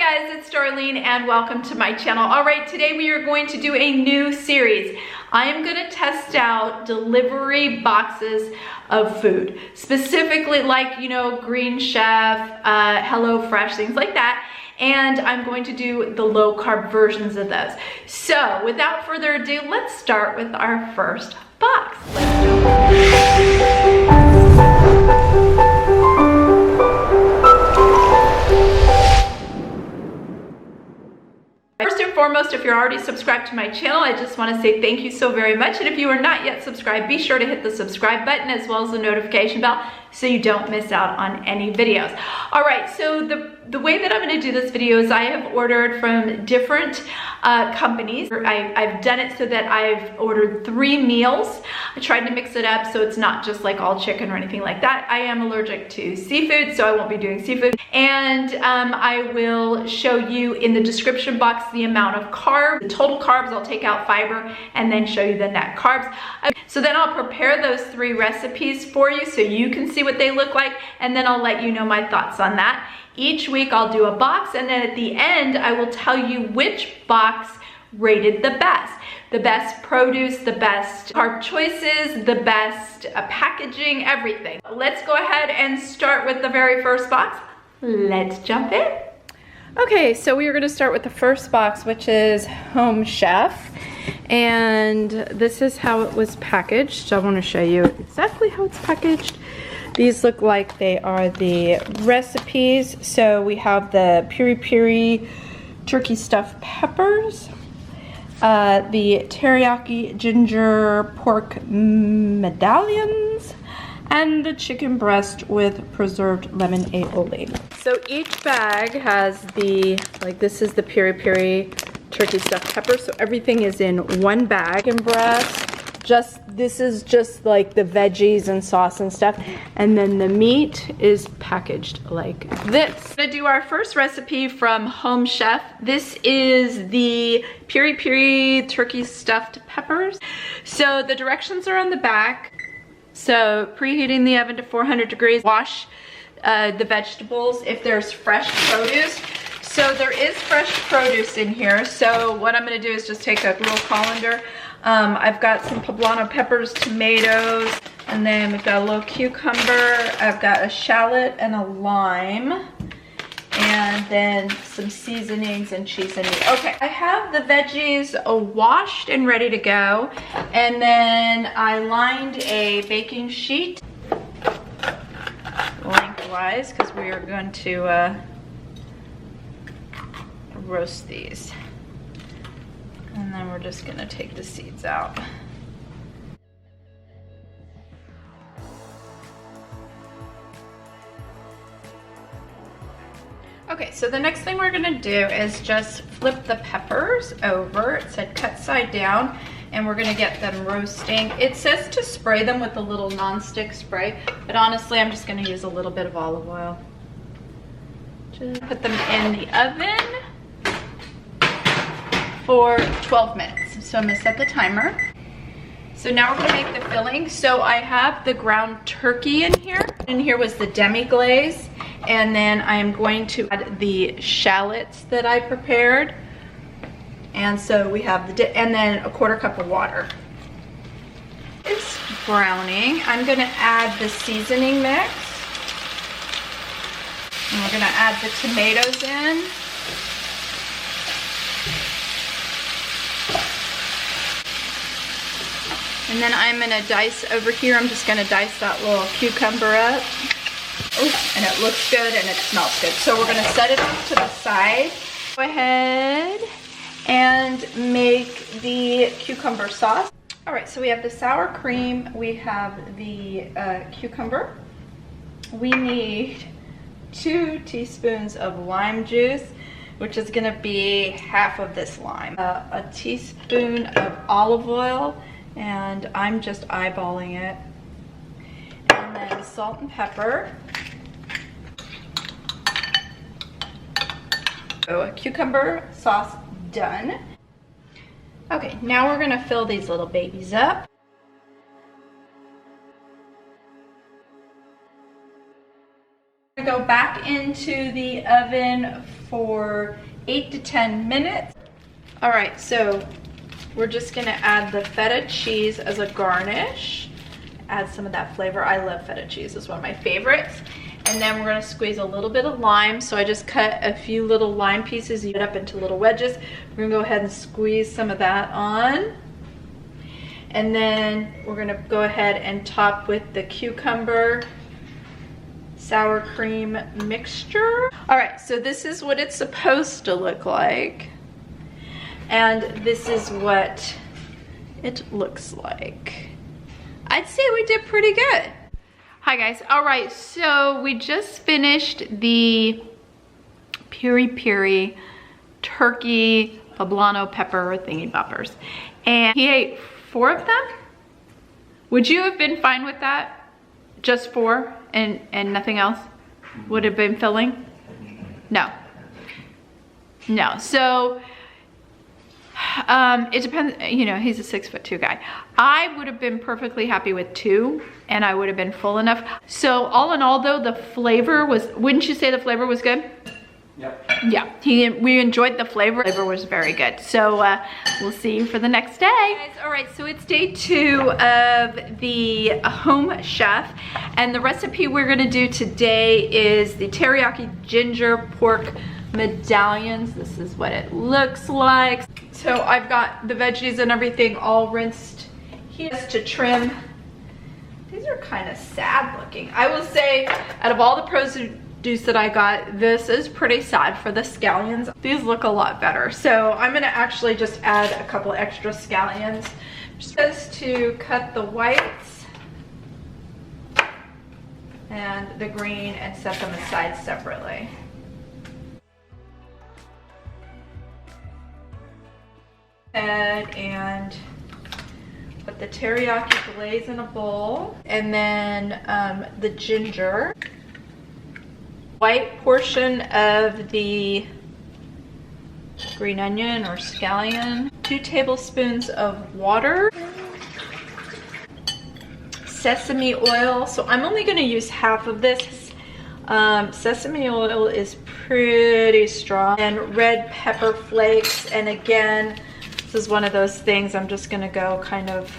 guys, it's Darlene and welcome to my channel. All right, today we are going to do a new series. I am going to test out delivery boxes of food, specifically like, you know, Green Chef, HelloFresh, things like that. And I'm going to do the low carb versions of those. So without further ado, let's start with our first box. Let's do it. First and foremost, if you're already subscribed to my channel, I just want to say thank you so very much. And if you are not yet subscribed, be sure to hit the subscribe button as well as the notification bell so you don't miss out on any videos. All right, so the way that I'm going to do this video is I have ordered from different companies. I've done it so that I've ordered 3 meals. I tried to mix it up so it's not just like all chicken or anything like that. I am allergic to seafood, so I won't be doing seafood. And I will show you in the description box the amount of carbs, the total carbs. I'll take out fiber and then show you the net carbs. So then I'll prepare those 3 recipes for you so you can see what they look like, and then I'll let you know my thoughts on that. Each week I'll do a box, and then at the end I will tell you which box rated the best. The best produce, the best carb choices, the best packaging, everything. Let's go ahead and start with the very first box. Let's jump in. Okay, so we are going to start with the first box, which is Home Chef. And this is how it was packaged. I want to show you exactly how it's packaged. These look like they are the recipes. So we have the Piri Piri turkey stuffed peppers, the teriyaki ginger pork medallions, and the chicken breast with preserved lemon aioli. So each bag has the, like this is the Piri Piri turkey stuffed pepper, so everything is in one bag. Chicken breast, this is just like the veggies and sauce and stuff, and then the meat is packaged like this. I'm gonna do our first recipe from Home Chef. This is the Piri Piri turkey stuffed peppers. So the directions are on the back. So preheating the oven to 400 degrees. Wash the vegetables if there's fresh produce. So there is fresh produce in here. So what I'm gonna do is just take a little colander. I've got some poblano peppers, tomatoes, and then we've got a little cucumber. I've got a shallot and a lime, and then some seasonings and cheese and meat. Okay, I have the veggies washed and ready to go, and then I lined a baking sheet lengthwise because we are going to roast these. And then we're just gonna take the seeds out. Okay, so the next thing we're gonna do is just flip the peppers over. It said cut side down, and we're gonna get them roasting. It says to spray them with a little non-stick spray, but honestly, I'm just gonna use a little bit of olive oil. Just put them in the oven for 12 minutes. So I'm gonna set the timer. So now we're gonna make the filling. So I have the ground turkey in here. In here was the demi glaze. And then I am going to add the shallots that I prepared. And so we have the, and then a 1/4 cup of water. It's browning. I'm gonna add the seasoning mix. And we're gonna add the tomatoes in. And then I'm gonna dice over here. I'm just gonna dice that little cucumber up. Oh, and it looks good and it smells good. So we're gonna set it off to the side. Go ahead and make the cucumber sauce. All right, so we have the sour cream. We have the cucumber. We need 2 teaspoons of lime juice, which is gonna be half of this lime. A teaspoon of olive oil, and I'm just eyeballing it. And then salt and pepper. So a cucumber sauce done. Okay, now we're gonna fill these little babies up. Go back into the oven for 8 to 10 minutes. All right, so we're just gonna add the feta cheese as a garnish. Add some of that flavor. I love feta cheese, it's one of my favorites. And then we're gonna squeeze a little bit of lime. So I just cut a few little lime pieces, you cut up into little wedges. We're gonna go ahead and squeeze some of that on. And then we're gonna go ahead and top with the cucumber sour cream mixture. All right, so this is what it's supposed to look like. And this is what it looks like. I'd say we did pretty good. Hi guys, all right, so we just finished the Piri Piri turkey poblano pepper thingy boppers. And he ate 4 of them. Would you have been fine with that? Just 4 and nothing else? Would have been filling? No. No, so it depends, you know, he's a 6'2" guy. I would have been perfectly happy with 2 and I would have been full enough. So all in all though, the flavor was, wouldn't you say the flavor was good? Yep. Yeah, we enjoyed the flavor. The flavor was very good. So we'll see you for the next day. Guys, all right, so it's day 2 of the home chef. And the recipe we're gonna do today is the teriyaki ginger pork medallions. This is what it looks like. So I've got the veggies and everything all rinsed here to trim. These are kind of sad looking. I will say, out of all the produce that I got, this is pretty sad for the scallions. These look a lot better. So I'm gonna actually just add a couple extra scallions. Just to cut the whites and the green and set them aside separately. And put the teriyaki glaze in a bowl, and then the ginger, white portion of the green onion or scallion, 2 tablespoons of water, sesame oil. So I'm only going to use half of this. Sesame oil is pretty strong, and red pepper flakes. And again, this is one of those things, I'm just gonna go kind of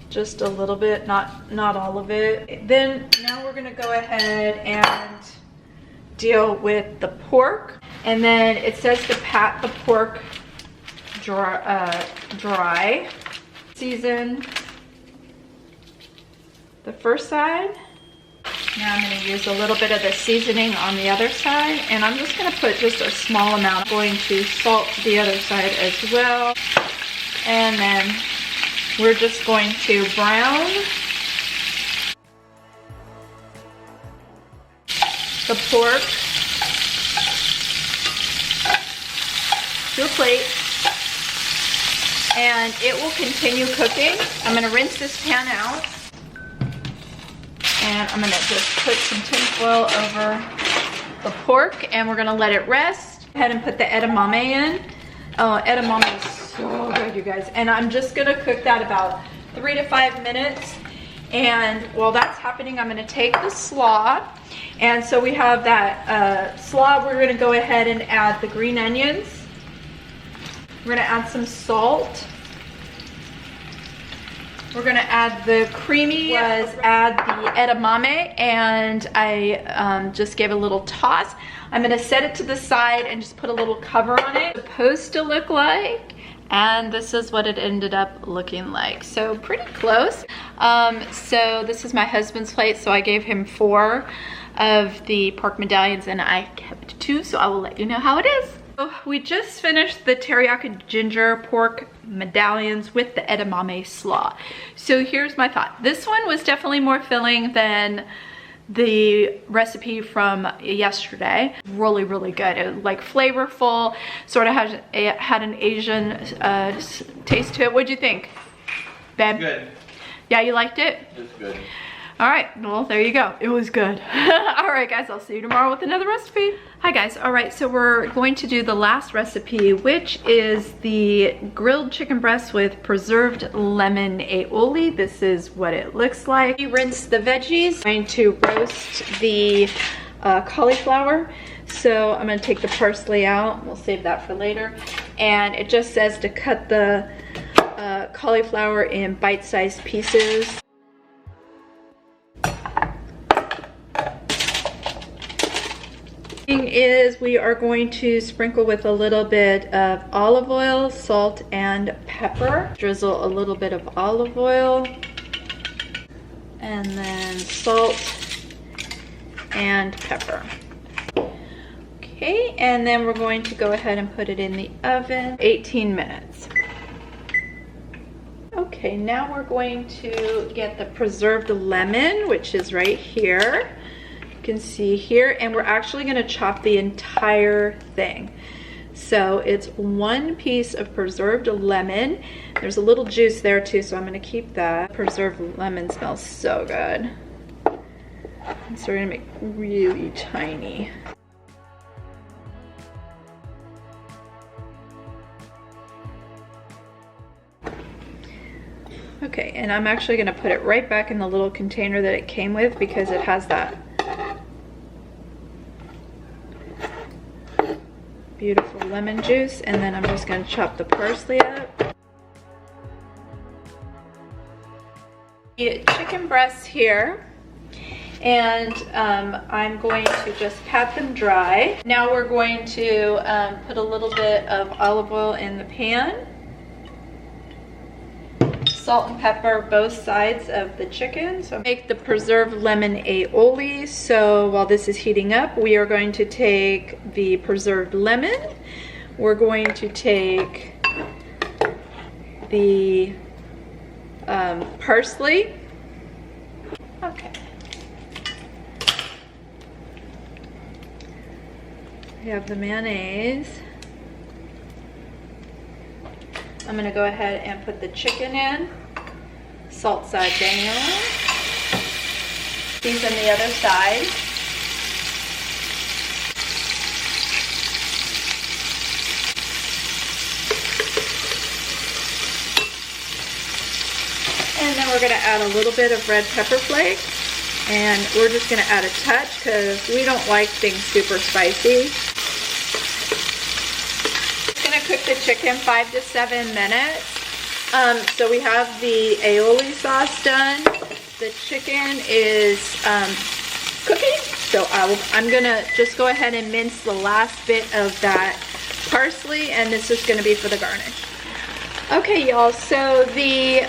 just a little bit, not all of it. Then now we're gonna go ahead and deal with the pork. And then it says to pat the pork dry. Season the first side. Now I'm gonna use a little bit of the seasoning on the other side, and I'm just gonna put just a small amount. I'm going to salt the other side as well. And then we're just going to brown the pork to a plate, and it will continue cooking. I'm gonna rinse this pan out. And I'm gonna just put some tin foil over the pork, and we're gonna let it rest. Go ahead and put the edamame in. Oh, edamame is so good, you guys. And I'm just gonna cook that about 3 to 5 minutes. And while that's happening, I'm gonna take the slaw. And so we have that slaw. We're gonna go ahead and add the green onions. We're gonna add some salt. We're gonna add the creamy, add the edamame, and I just gave a little toss. I'm gonna set it to the side and just put a little cover on it. It's supposed to look like, and this is what it ended up looking like. So pretty close. So this is my husband's plate, so I gave him 4 of the pork medallions and I kept 2, so I will let you know how it is. We just finished the teriyaki ginger pork medallions with the edamame slaw. So here's my thought. This one was definitely more filling than the recipe from yesterday. Really, really good. It was like flavorful, sort of had an Asian taste to it. What'd you think, babe? Good. Yeah, you liked it? It's good. All right, well, there you go. It was good. All right, guys, I'll see you tomorrow with another recipe. Hi, guys. All right, so we're going to do the last recipe, which is the grilled chicken breast with preserved lemon aioli. This is what it looks like. We rinse the veggies. I'm going to roast the cauliflower. So I'm going to take the parsley out. We'll save that for later. And it just says to cut the cauliflower in bite-sized pieces. Is we are going to sprinkle with a little bit of olive oil, salt, and pepper. Drizzle a little bit of olive oil, and then salt and pepper. Okay, and then we're going to go ahead and put it in the oven 18 minutes. Okay, now we're going to get the preserved lemon, which is right here. Can see here, and we're actually going to chop the entire thing. So it's 1 piece of preserved lemon. There's a little juice there too, so I'm going to keep that. Preserved lemon smells so good. And so we're going to make really tiny. Okay, and I'm actually going to put it right back in the little container that it came with because it has that beautiful lemon juice. And then I'm just going to chop the parsley up. The chicken breasts here, and I'm going to just pat them dry. Now we're going to put a little bit of olive oil in the pan. Salt and pepper both sides of the chicken. So make the preserved lemon aioli. So while this is heating up, we are going to take the preserved lemon. We're going to take the parsley. Okay. We have the mayonnaise. I'm going to go ahead and put the chicken in, salt side down, season the other side. And then we're going to add a little bit of red pepper flakes, and we're just going to add a touch because we don't like things super spicy. Cook the chicken 5 to 7 minutes. So we have the aioli sauce done. The chicken is cooking. So I'm gonna just go ahead and mince the last bit of that parsley, and this is gonna be for the garnish. Okay, y'all. So the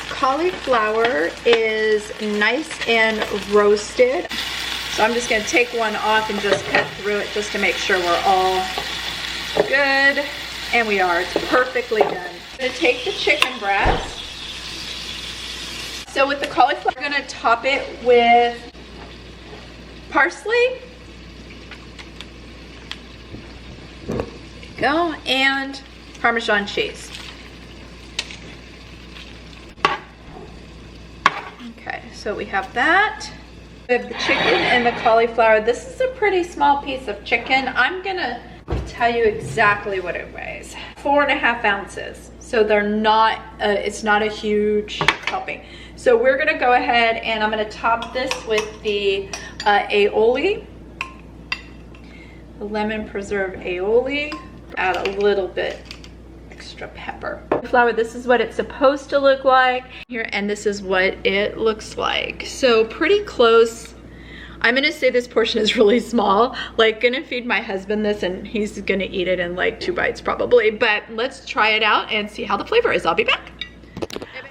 cauliflower is nice and roasted. So I'm just gonna take one off and just cut through it just to make sure we're all good, and we are. It's perfectly done. I'm going to take the chicken breast. So with the cauliflower, I'm going to top it with parsley. There you go, and Parmesan cheese. Okay, so we have that. We have the chicken and the cauliflower. This is a pretty small piece of chicken. I'm going to tell you exactly what it weighs. 4.5 ounces. So they're not, it's not a huge helping. So we're gonna go ahead and I'm gonna top this with the aioli, the lemon preserved aioli. Add a little bit extra pepper. Flour, this is what it's supposed to look like here, and this is what it looks like. So pretty close. I'm gonna say this portion is really small. Like, gonna feed my husband this and he's gonna eat it in like 2 bites probably, but let's try it out and see how the flavor is. I'll be back.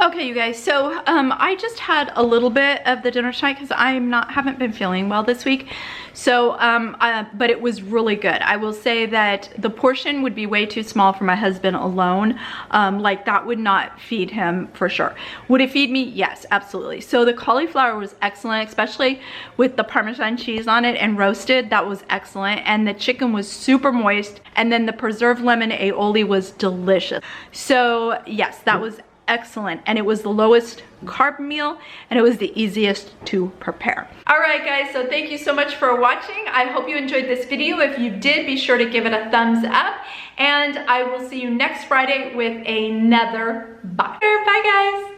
Okay, you guys, so I just had a little bit of the dinner tonight because haven't been feeling well this week. So, but it was really good. I will say that the portion would be way too small for my husband alone. Like, that would not feed him for sure. Would it feed me? Yes, absolutely. So the cauliflower was excellent, especially with the Parmesan cheese on it and roasted. That was excellent. And the chicken was super moist. And then the preserved lemon aioli was delicious. So yes, that was excellent, and it was the lowest carb meal, and it was the easiest to prepare. All right, guys, so thank you so much for watching. I hope you enjoyed this video. If you did, be sure to give it a thumbs up, and I will see you next Friday with another box. Bye, guys.